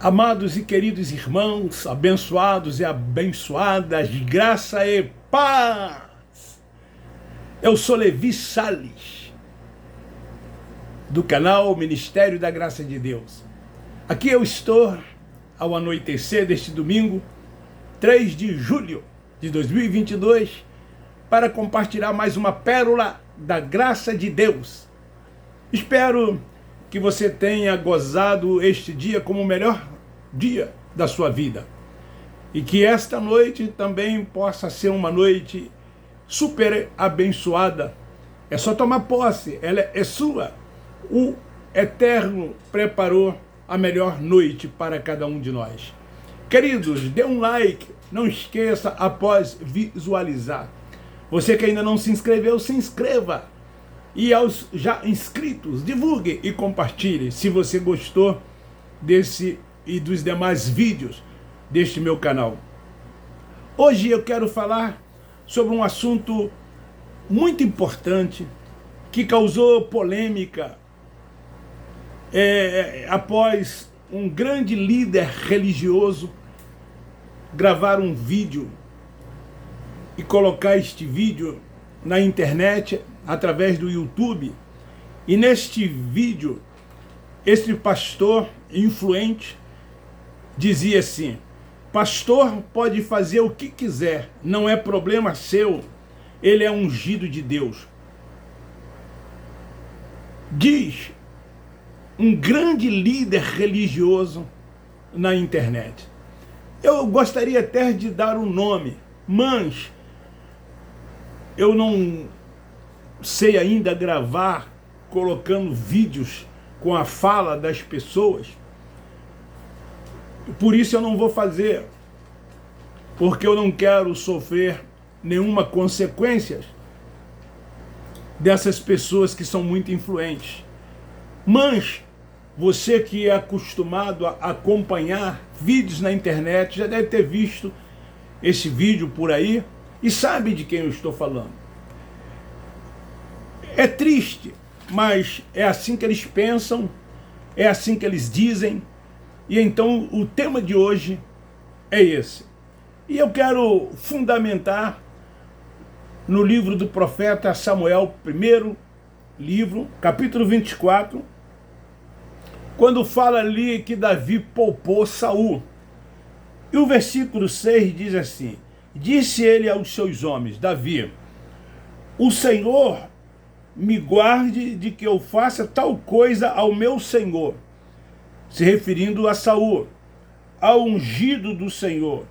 Amados e queridos irmãos, abençoados e abençoadas, graça e paz. Eu sou Levi Salles, do canal Ministério da Graça de Deus. Aqui eu estou ao anoitecer deste domingo, 3 de julho de 2022, para compartilhar mais uma pérola da graça de Deus. Espero que você tenha gozado este dia como o melhor dia da sua vida. E que esta noite também possa ser uma noite super abençoada. É só tomar posse, ela é sua. O Eterno preparou a melhor noite para cada um de nós. Queridos, dê um like, não esqueça após visualizar. Você que ainda não se inscreveu, se inscreva. E aos já inscritos, divulgue e compartilhe se você gostou desse e dos demais vídeos deste meu canal. Hoje eu quero falar sobre um assunto muito importante que causou polêmica após um grande líder religioso gravar um vídeo e colocar este vídeo na internet através do YouTube. E neste vídeo, esse pastor influente dizia assim: pastor pode fazer o que quiser, não é problema seu, ele é ungido de Deus. Diz um grande líder religioso na internet. Eu gostaria até de dar um nome, mas eu não sei ainda gravar colocando vídeos com a fala das pessoas. Por isso eu não vou fazer, porque eu não quero sofrer nenhuma consequência dessas pessoas que são muito influentes. Mas você que é acostumado a acompanhar vídeos na internet já deve ter visto esse vídeo por aí e sabe de quem eu estou falando. É triste, mas é assim que eles pensam, é assim que eles dizem. E então o tema de hoje é esse. E eu quero fundamentar no livro do profeta Samuel, primeiro livro, capítulo 24, quando fala ali que Davi poupou Saul. E o versículo 6 diz assim: disse ele aos seus homens, Davi, o Senhor me guarde de que eu faça tal coisa ao meu Senhor, se referindo a Saul, ao ungido do Senhor,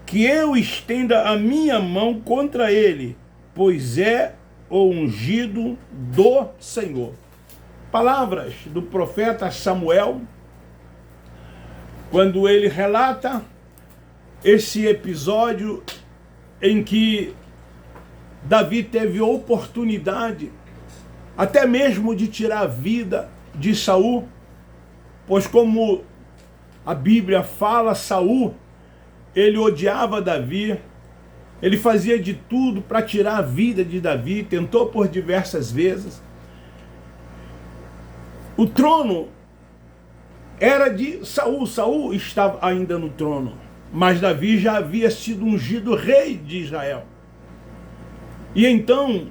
que eu estenda a minha mão contra ele, pois é o ungido do Senhor. Palavras do profeta Samuel, quando ele relata esse episódio em que Davi teve oportunidade até mesmo de tirar a vida de Saul, pois como a Bíblia fala, Saul, ele odiava Davi, ele fazia de tudo para tirar a vida de Davi, tentou por diversas vezes. O trono era de Saul, Saul estava ainda no trono, mas Davi já havia sido ungido rei de Israel. E então,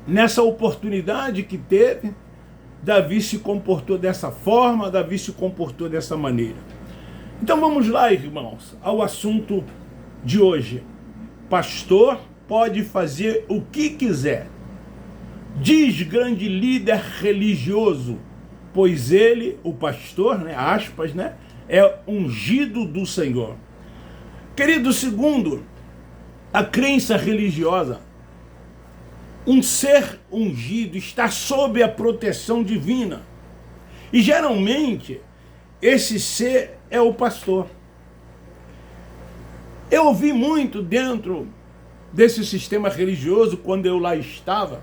nessa oportunidade que teve, Davi se comportou dessa forma, Davi se comportou dessa maneira. Então vamos lá, irmãos, ao assunto de hoje. Pastor pode fazer o que quiser, diz grande líder religioso, pois ele, o pastor, aspas, é ungido do Senhor. Querido, segundo a crença religiosa, um ser ungido está sob a proteção divina. E geralmente, esse ser é o pastor. Eu ouvi muito dentro desse sistema religioso, quando eu lá estava,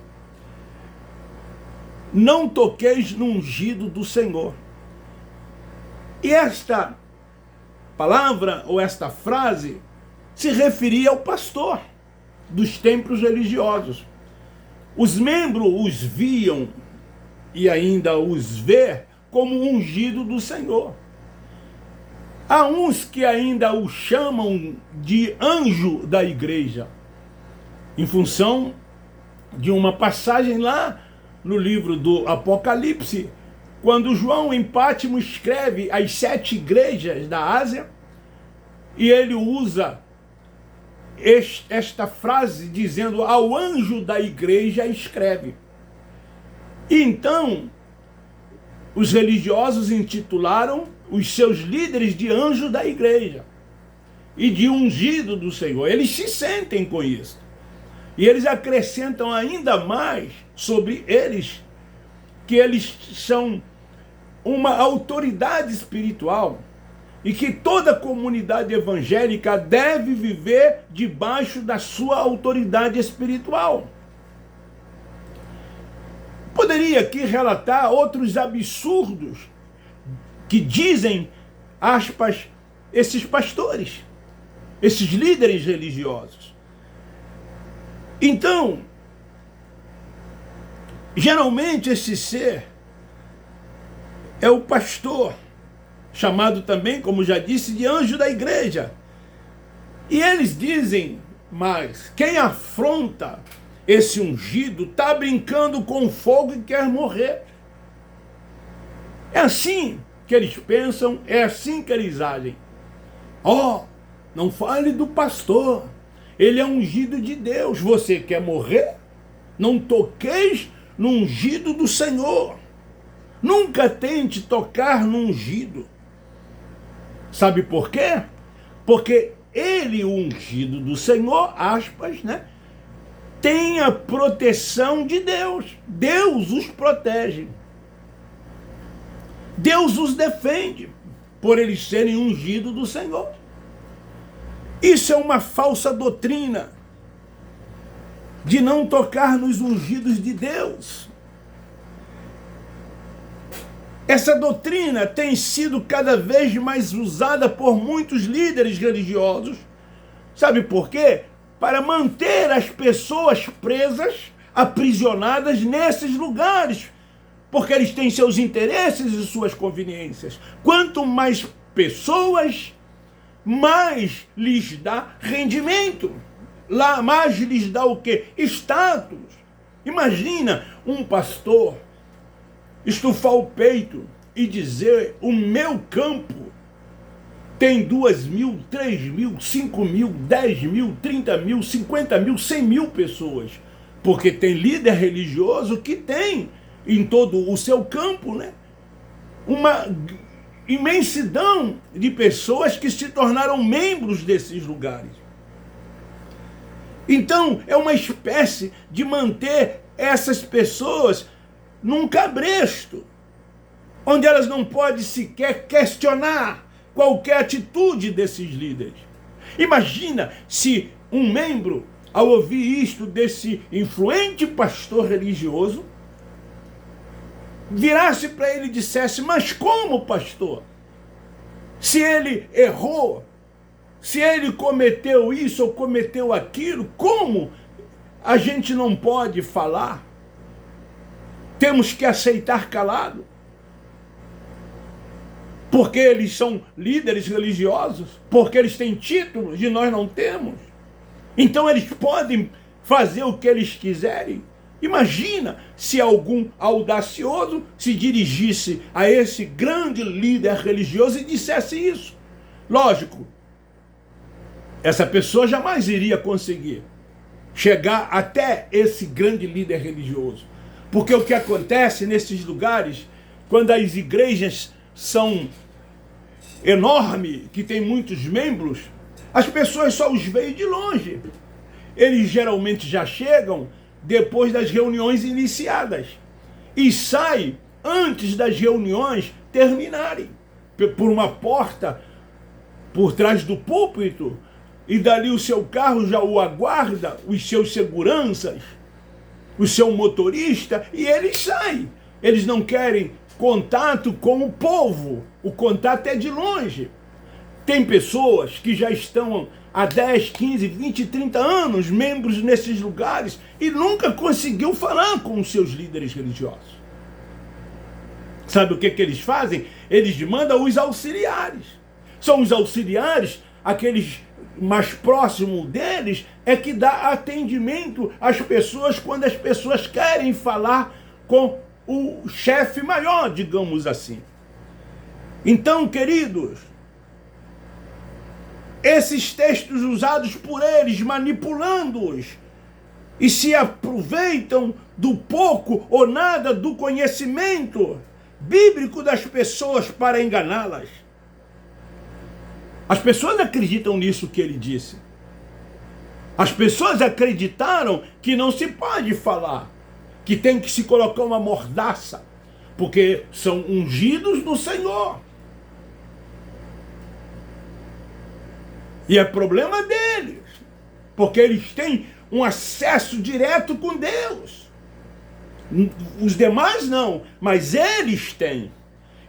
não toqueis no ungido do Senhor. E esta palavra, ou esta frase, se referia ao pastor dos templos religiosos. Os membros os viam e ainda os vê como ungido do Senhor. Há uns que ainda o chamam de anjo da igreja, em função de uma passagem lá no livro do Apocalipse, quando João em Patmos escreve as 7 igrejas da Ásia, e ele usa esta frase dizendo: ao anjo da igreja escreve. E então os religiosos intitularam os seus líderes de anjo da igreja e de ungido do Senhor. Eles se sentem com isso. E eles acrescentam ainda mais sobre eles, que eles são uma autoridade espiritual e que toda comunidade evangélica deve viver debaixo da sua autoridade espiritual. Poderia aqui relatar outros absurdos que dizem, aspas, esses pastores, esses líderes religiosos. Então, geralmente esse ser é o pastor, chamado também, como já disse, de anjo da igreja. E eles dizem, mas quem afronta esse ungido está brincando com fogo e quer morrer. É assim que eles pensam, é assim que eles agem. Não fale do pastor, ele é ungido de Deus. Você quer morrer? Não toqueis no ungido do Senhor. Nunca tente tocar no ungido. Sabe por quê? Porque ele, o ungido do Senhor, aspas, né, tem a proteção de Deus. Deus os protege. Deus os defende por eles serem ungidos do Senhor. Isso é uma falsa doutrina de não tocar nos ungidos de Deus. Essa doutrina tem sido cada vez mais usada por muitos líderes religiosos. Sabe por quê? Para manter as pessoas presas, aprisionadas nesses lugares, porque eles têm seus interesses e suas conveniências. Quanto mais pessoas, mais lhes dá rendimento. Lá mais lhes dá o quê? Status. Imagina um pastor estufar o peito e dizer: o meu campo tem 2.000, 3.000, 5.000, 10.000, 30.000, 50.000, 100.000 pessoas. Porque tem líder religioso que tem em todo o seu campo, né, uma imensidão de pessoas que se tornaram membros desses lugares. Então, é uma espécie de manter essas pessoas num cabresto, onde elas não podem sequer questionar qualquer atitude desses líderes. Imagina se um membro, ao ouvir isto desse influente pastor religioso, virasse para ele e dissesse: mas como, pastor? Se ele errou, se ele cometeu isso ou cometeu aquilo, como a gente não pode falar? Temos que aceitar calado? Porque eles são líderes religiosos? Porque eles têm títulos e nós não temos? Então eles podem fazer o que eles quiserem? Imagina se algum audacioso se dirigisse a esse grande líder religioso e dissesse isso. Lógico, essa pessoa jamais iria conseguir chegar até esse grande líder religioso. Porque o que acontece nesses lugares, quando as igrejas são enormes, que tem muitos membros, as pessoas só os veem de longe. Eles geralmente já chegam depois das reuniões iniciadas e saem antes das reuniões terminarem, por uma porta por trás do púlpito, e dali o seu carro já o aguarda, os seus seguranças, o seu motorista, e eles saem. Eles não querem contato com o povo, o contato é de longe. Tem pessoas que já estão há 10, 15, 20, 30 anos membros nesses lugares e nunca conseguiu falar com os seus líderes religiosos. Sabe o que eles fazem? Eles mandam os auxiliares. São os auxiliares, aqueles mais próximos deles, é que dá atendimento às pessoas quando as pessoas querem falar com o chefe maior, digamos assim. Então, queridos, esses textos usados por eles, manipulando-os, e se aproveitam do pouco ou nada do conhecimento bíblico das pessoas para enganá-las. As pessoas acreditam nisso que ele disse. As pessoas acreditaram que não se pode falar, que tem que se colocar uma mordaça, porque são ungidos do Senhor. E é problema deles, porque eles têm um acesso direto com Deus. Os demais não, mas eles têm.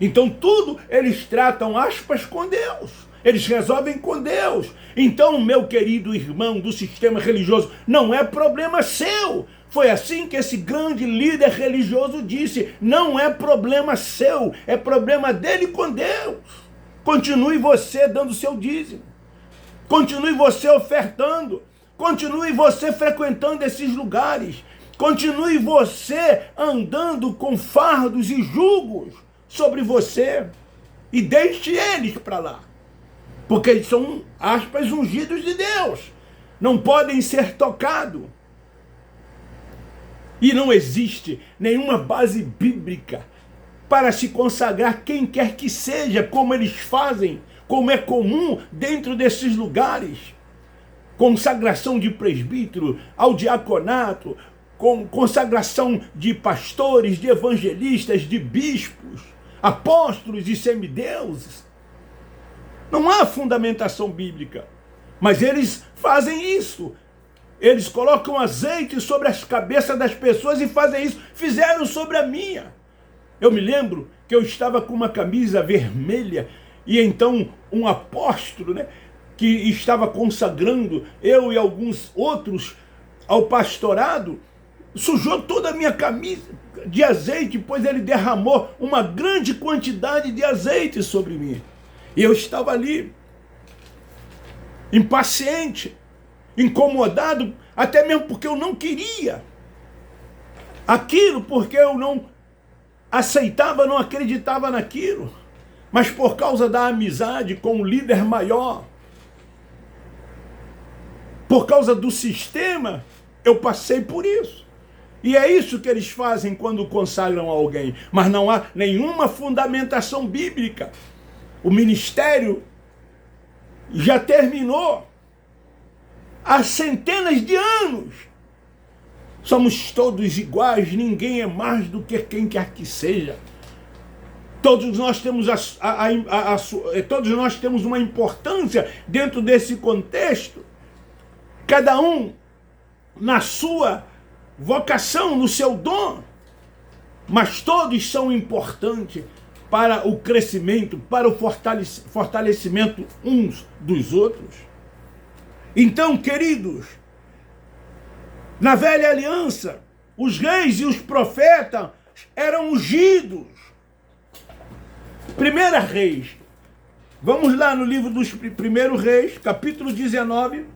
Então tudo eles tratam aspas com Deus. Eles resolvem com Deus. Então, meu querido irmão do sistema religioso, não é problema seu. Foi assim que esse grande líder religioso disse. Não é problema seu, é problema dele com Deus. Continue você dando seu dízimo. Continue você ofertando. Continue você frequentando esses lugares. Continue você andando com fardos e jugos sobre você. E deixe eles para lá. Porque eles são, aspas, ungidos de Deus. Não podem ser tocados. E não existe nenhuma base bíblica para se consagrar quem quer que seja, como eles fazem, como é comum dentro desses lugares. Consagração de presbítero ao diaconato, com consagração de pastores, de evangelistas, de bispos, apóstolos e semideuses. Não há fundamentação bíblica, mas eles fazem isso. Eles colocam azeite sobre as cabeças das pessoas e fazem isso. Fizeram sobre a minha. Eu me lembro que eu estava com uma camisa vermelha e então um apóstolo, que estava consagrando eu e alguns outros ao pastorado, sujou toda a minha camisa de azeite, pois ele derramou uma grande quantidade de azeite sobre mim. E eu estava ali, impaciente, incomodado, até mesmo porque eu não queria aquilo, porque eu não aceitava, não acreditava naquilo. Mas por causa da amizade com o líder maior, por causa do sistema, eu passei por isso. E é isso que eles fazem quando consagram alguém. Mas não há nenhuma fundamentação bíblica. O ministério já terminou há centenas de anos. Somos todos iguais, ninguém é mais do que quem quer que seja. Todos nós temos, todos nós temos uma importância dentro desse contexto. Cada um na sua vocação, no seu dom. Mas todos são importantes para o crescimento, para o fortalecimento uns dos outros. Então, queridos, na velha aliança, os reis e os profetas eram ungidos. Primeira Reis. Vamos lá no livro dos Primeiros Reis, capítulo 19,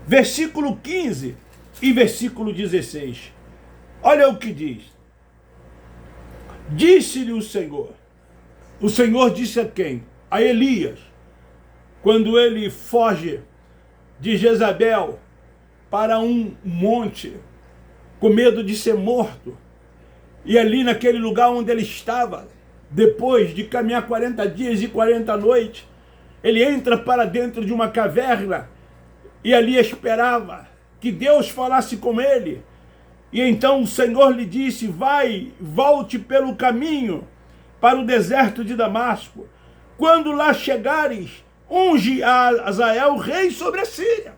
versículo 15 e versículo 16. Olha o que diz. Disse-lhe o Senhor disse a quem? A Elias, quando ele foge de Jezabel para um monte, com medo de ser morto, e ali naquele lugar onde ele estava, depois de caminhar 40 dias e 40 noites, ele entra para dentro de uma caverna, e ali esperava que Deus falasse com ele. E então o Senhor lhe disse, volte pelo caminho para o deserto de Damasco. Quando lá chegares, unge a Azael, rei sobre a Síria.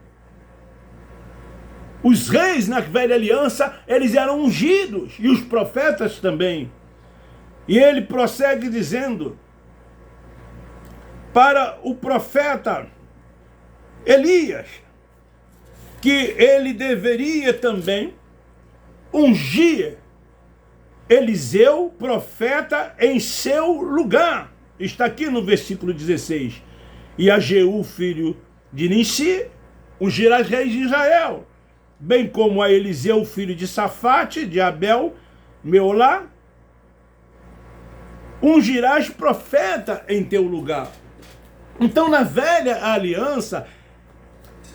Os reis na velha aliança, eles eram ungidos, e os profetas também. E ele prossegue dizendo, para o profeta Elias, que ele deveria também ungir Eliseu, profeta, em seu lugar. está aqui no versículo 16. E a Jeú, filho de Nissi, ungirás reis de Israel, bem como a Eliseu, filho de Safate, de Abel, Meolá, ungirás profeta em teu lugar. Então, na velha aliança,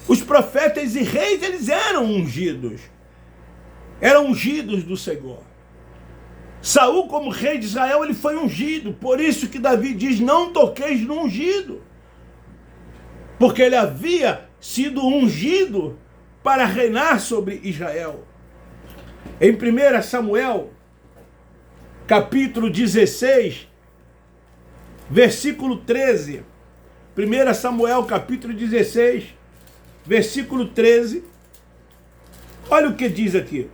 os profetas e reis, eles eram ungidos do Senhor. Saul, como rei de Israel, ele foi ungido. Por isso que Davi diz, não toqueis no ungido. Porque ele havia sido ungido para reinar sobre Israel. Em 1 Samuel, capítulo 16, versículo 13. 1 Samuel, capítulo 16, versículo 13. Olha o que diz aqui.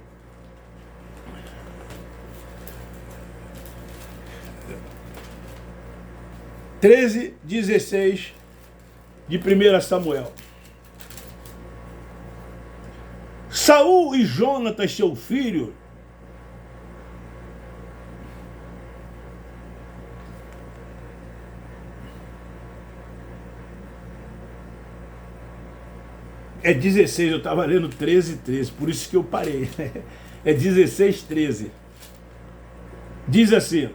(13, 16) de 1 Samuel. Saul e Jonatas, seu filho, é 16, eu estava lendo 13, 13, por isso que eu parei. É 16, 13. Diz assim: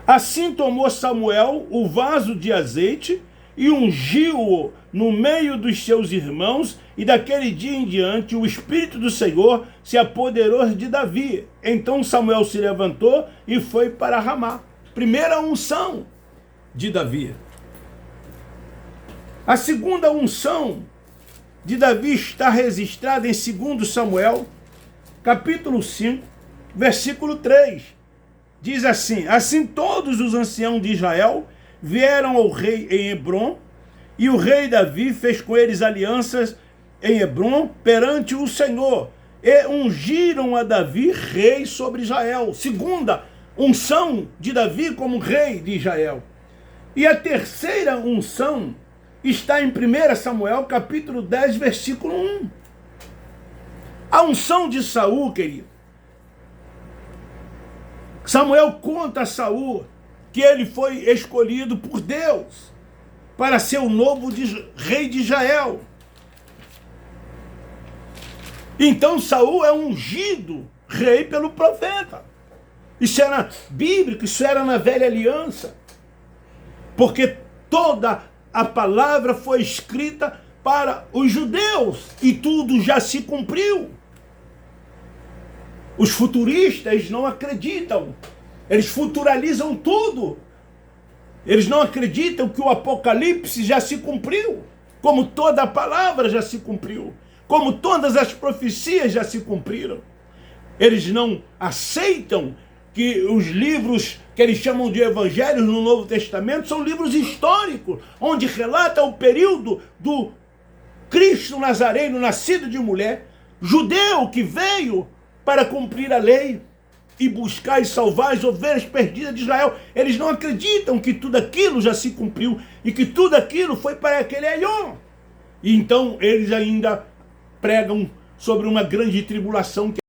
assim tomou Samuel o vaso de azeite e ungiu-o no meio dos seus irmãos, e daquele dia em diante o Espírito do Senhor se apoderou de Davi. Então Samuel se levantou e foi para Ramá. Primeira unção de Davi. A segunda unção de Davi está registrada em 2 Samuel, capítulo 5, versículo 3. Diz assim: assim todos os anciãos de Israel vieram ao rei em Hebrom, e o rei Davi fez com eles alianças em Hebrom perante o Senhor, e ungiram a Davi rei sobre Israel. Segunda unção de Davi como rei de Israel. E a terceira unção está em 1 Samuel, capítulo 10, versículo 1. A unção de Saul, querido. Samuel conta a Saul que ele foi escolhido por Deus para ser o novo rei de Israel. Então Saul é ungido rei pelo profeta. Isso era bíblico, isso era na velha aliança. Porque toda a palavra foi escrita para os judeus e tudo já se cumpriu. Os futuristas não acreditam. Eles futuralizam tudo. Eles não acreditam que o Apocalipse já se cumpriu. Como toda a palavra já se cumpriu. Como todas as profecias já se cumpriram. Eles não aceitam que os livros que eles chamam de evangelhos no Novo Testamento são livros históricos, onde relata o período do Cristo Nazareno, nascido de mulher, judeu que veio para cumprir a lei e buscar e salvar as ovelhas perdidas de Israel. Eles não acreditam que tudo aquilo já se cumpriu e que tudo aquilo foi para aquele aion. E então eles ainda pregam sobre uma grande tribulação que